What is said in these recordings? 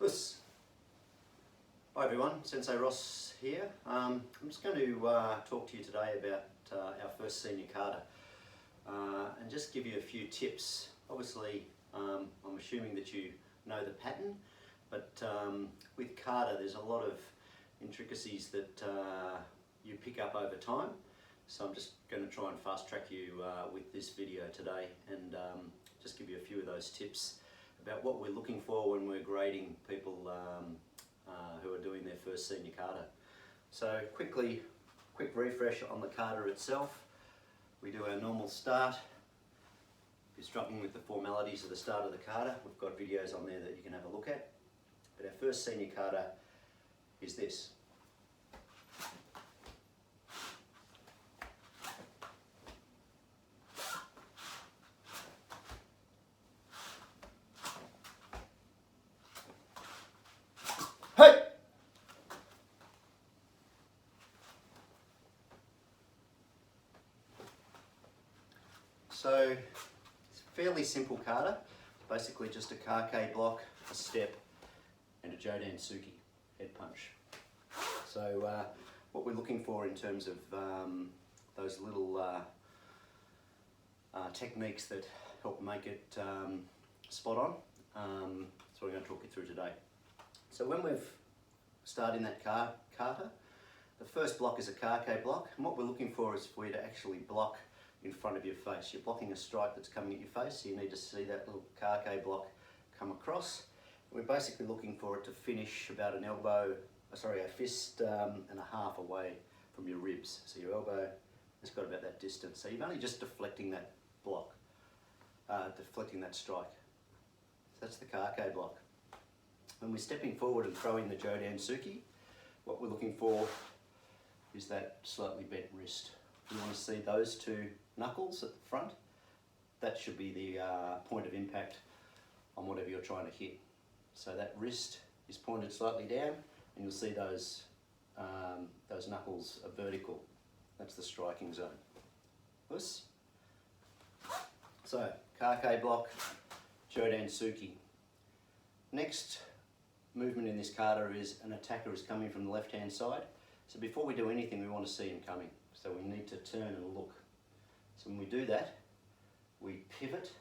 Us. Hi everyone, Sensei Ross here. I'm just going to talk to you today about our first senior kata and just give you a few tips. Obviously, I'm assuming that you know the pattern, but with kata there's a lot of intricacies that you pick up over time. So I'm just going to try and fast track you with this video today and just give you a few of those tips about what we're looking for when we're grading people who are doing their first senior kata. So quick refresh on the kata itself. We do our normal start. If you're struggling with the formalities of the start of the kata, we've got videos on there that you can have a look at. But our first senior kata is this. Hey! So it's a fairly simple kata, basically just a kake block, a step and a Jodan Tsuki, head punch. So what we're looking for in terms of those little techniques that help make it spot on, that's what we're going to talk you through today. So when we've started that kata, the first block is a kake block, and what we're looking for is for you to actually block in front of your face. You're blocking a strike that's coming at your face, so you need to see that little kake block come across. We're basically looking for it to finish about a fist and a half away from your ribs. So your elbow has got about that distance. So you're only just deflecting that block, deflecting that strike. So that's the kake block. When we're stepping forward and throwing the Jodan Tsuki, what we're looking for is that slightly bent wrist. We want to see those two knuckles at the front. That should be the point of impact on whatever you're trying to hit. So that wrist is pointed slightly down, and you'll see those knuckles are vertical. That's the striking zone. Us. So kake block, Jodan Tsuki. Next movement in this kata is an attacker is coming from the left hand side. So before we do anything, we want to see him coming. So we need to turn and look. So when we do that, we pivot,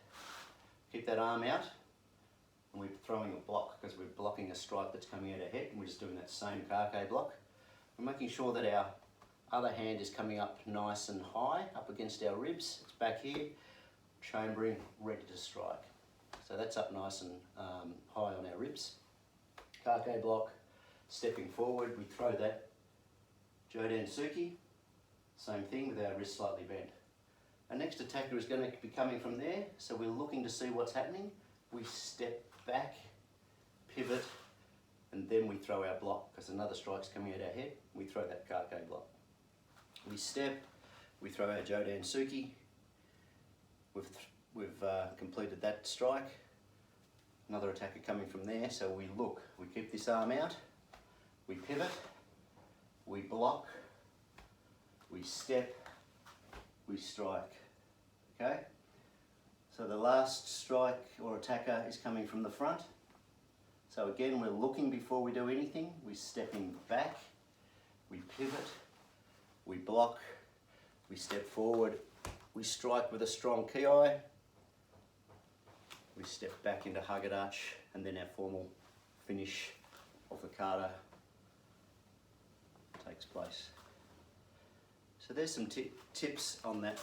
keep that arm out, and we're throwing a block because we're blocking a strike that's coming at our head, and we're just doing that same kake block. We're making sure that our other hand is coming up nice and high, up against our ribs. It's back here, chambering, ready to strike. So that's up nice and high on our ribs. Kake block, stepping forward, we throw that Jodan Tsuki. Same thing with our wrist slightly bent. Our next attacker is going to be coming from there, so we're looking to see what's happening. We step back, pivot, and then we throw our block because another strike's coming at our head. We throw that kake block. We step, we throw our Jodan Tsuki. We've completed that strike. Another attacker coming from there, so we look. We keep this arm out, we pivot, we block, we step, we strike. Okay? So the last strike or attacker is coming from the front. So again, we're looking before we do anything. We're stepping back, we pivot, we block, we step forward, we strike with a strong ki. We step back into hagadachi, and then our formal finish of the kata takes place. So there's some tips on that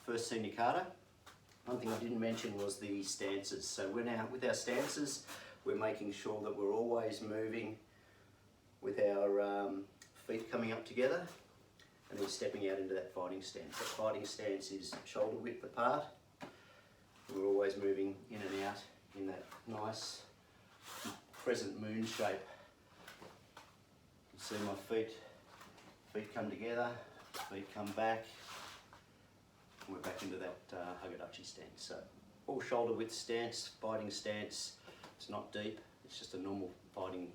first senior kata. One thing I didn't mention was the stances. So with our stances, we're making sure that we're always moving with our feet coming up together and then stepping out into that fighting stance. That fighting stance is shoulder width apart. We're always moving in and out in that nice crescent moon shape. You can see my feet come together, feet come back, and we're back into that hagadachi stance. So all shoulder width stance, fighting stance. It's not deep, it's just a normal fighting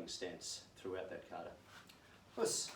stance throughout that kata. Us.